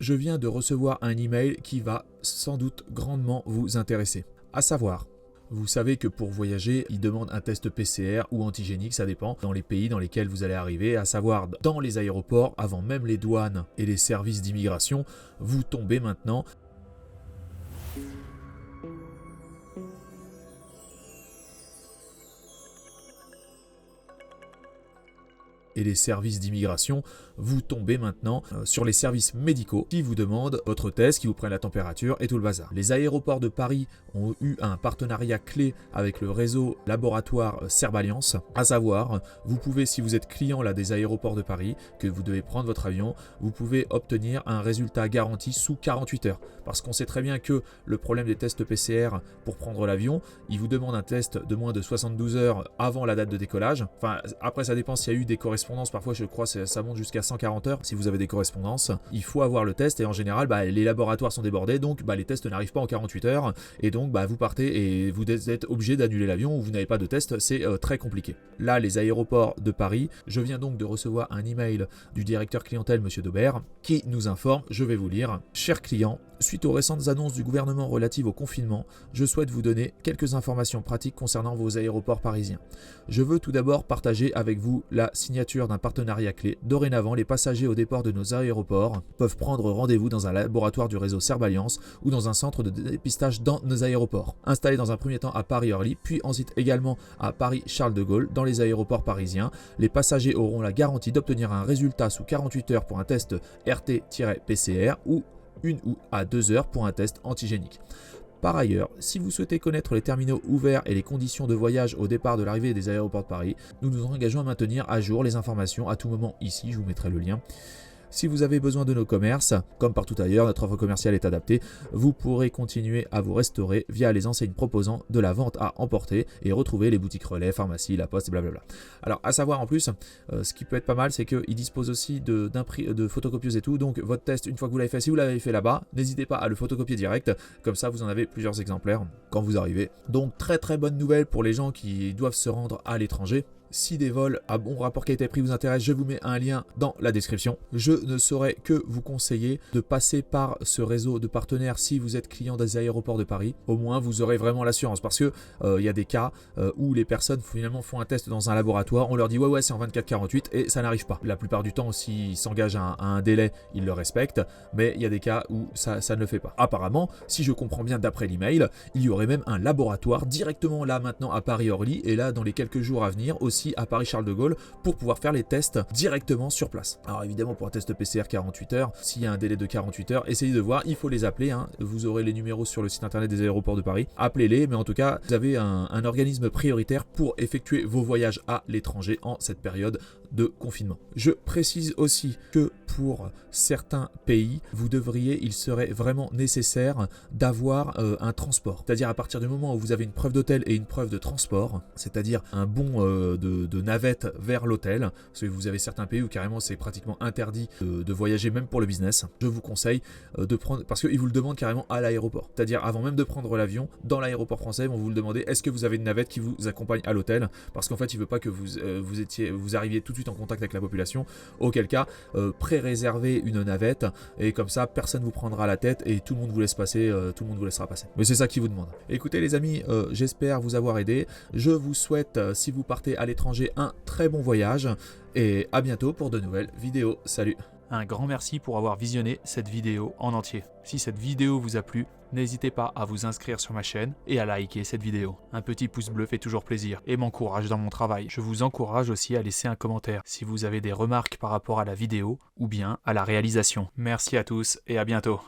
je viens de recevoir un email qui va sans doute grandement vous intéresser. À savoir, vous savez que pour voyager, il demande un test PCR ou antigénique, ça dépend, dans les pays dans lesquels vous allez arriver, à savoir dans les aéroports, avant même les douanes et les services d'immigration, vous tombez maintenant et les services d'immigration, vous tombez maintenant sur les services médicaux qui vous demandent votre test, qui vous prennent la température et tout le bazar. Les aéroports de Paris ont eu un partenariat clé avec le réseau laboratoire Cerballiance, à savoir, vous pouvez, si vous êtes client là, des aéroports de Paris, que vous devez prendre votre avion, vous pouvez obtenir un résultat garanti sous 48 heures. Parce qu'on sait très bien que le problème des tests PCR pour prendre l'avion, ils vous demandent un test de moins de 72 heures avant la date de décollage. Enfin, après ça dépend s'il y a eu des correspondances, parfois je crois que ça monte jusqu'à 140 heures si vous avez des correspondances. Il faut avoir le test et en général les laboratoires sont débordés, donc les tests n'arrivent pas en 48 heures et donc vous partez et vous êtes obligé d'annuler l'avion ou vous n'avez pas de test, c'est très compliqué. Là, les aéroports de Paris, je viens donc de recevoir un email du directeur clientèle Monsieur Daubert qui nous informe, je vais vous lire: chers clients, suite aux récentes annonces du gouvernement relatives au confinement, je souhaite vous donner quelques informations pratiques concernant vos aéroports parisiens. Je veux tout d'abord partager avec vous la signature d'un partenariat clé. Dorénavant, les passagers au départ de nos aéroports peuvent prendre rendez-vous dans un laboratoire du réseau Cerballiance ou dans un centre de dépistage dans nos aéroports. Installé dans un premier temps à Paris-Orly, puis ensuite également à Paris-Charles de Gaulle, dans les aéroports parisiens, les passagers auront la garantie d'obtenir un résultat sous 48 heures pour un test RT-PCR ou 1 ou à 2 heures pour un test antigénique. Par ailleurs, si vous souhaitez connaître les terminaux ouverts et les conditions de voyage au départ de l'arrivée des aéroports de Paris, nous nous engageons à maintenir à jour les informations à tout moment ici, je vous mettrai le lien. Si vous avez besoin de nos commerces, comme partout ailleurs, notre offre commerciale est adaptée. Vous pourrez continuer à vous restaurer via les enseignes proposant de la vente à emporter et retrouver les boutiques relais, pharmacie, la poste, blablabla. Alors, à savoir en plus, ce qui peut être pas mal, c'est qu'ils disposent aussi de photocopieuses et tout. Donc, votre test, une fois que vous l'avez fait, si vous l'avez fait là-bas, n'hésitez pas à le photocopier direct. Comme ça, vous en avez plusieurs exemplaires quand vous arrivez. Donc, très très bonne nouvelle pour les gens qui doivent se rendre à l'étranger. Si des vols à bon rapport qualité-prix vous intéressent, je vous mets un lien dans la description. Je ne saurais que vous conseiller de passer par ce réseau de partenaires si vous êtes client des aéroports de Paris. Au moins, vous aurez vraiment l'assurance parce que y a des cas où les personnes finalement font un test dans un laboratoire, on leur dit ouais c'est en 24-48 et ça n'arrive pas. La plupart du temps, s'ils s'engagent à un délai, ils le respectent, mais il y a des cas où ça ne le fait pas. Apparemment, si je comprends bien d'après l'email, il y aurait même un laboratoire directement là maintenant à Paris-Orly et là dans les quelques jours à venir aussi à Paris-Charles de Gaulle pour pouvoir faire les tests directement sur place. Alors évidemment pour un test PCR 48 heures, s'il y a un délai de 48 heures, essayez de voir, il faut les appeler, vous aurez les numéros sur le site internet des aéroports de Paris, appelez-les, mais en tout cas vous avez un organisme prioritaire pour effectuer vos voyages à l'étranger en cette période de confinement. Je précise aussi que pour certains pays, il serait vraiment nécessaire d'avoir un transport, c'est-à-dire à partir du moment où vous avez une preuve d'hôtel et une preuve de transport, c'est-à-dire un bon de navette vers l'hôtel, parce que vous avez certains pays où carrément c'est pratiquement interdit de voyager même pour le business. Je vous conseille de prendre, parce qu'ils vous le demandent carrément à l'aéroport, c'est-à-dire avant même de prendre l'avion, dans l'aéroport français, ils vont vous le demander, est-ce que vous avez une navette qui vous accompagne à l'hôtel, parce qu'en fait il ne veut pas que vous arriviez tout de suite en contact avec la population, auquel cas pré-réservez une navette et comme ça personne vous prendra la tête et tout le monde vous laisse passer, tout le monde vous laissera passer. Mais c'est ça qu'ils vous demandent. Écoutez les amis, j'espère vous avoir aidé. Je vous souhaite, si vous partez à l'étranger, un très bon voyage et à bientôt pour de nouvelles vidéos. Salut! Un grand merci pour avoir visionné cette vidéo en entier. Si cette vidéo vous a plu, n'hésitez pas à vous inscrire sur ma chaîne et à liker cette vidéo. Un petit pouce bleu fait toujours plaisir et m'encourage dans mon travail. Je vous encourage aussi à laisser un commentaire si vous avez des remarques par rapport à la vidéo ou bien à la réalisation. Merci à tous et à bientôt.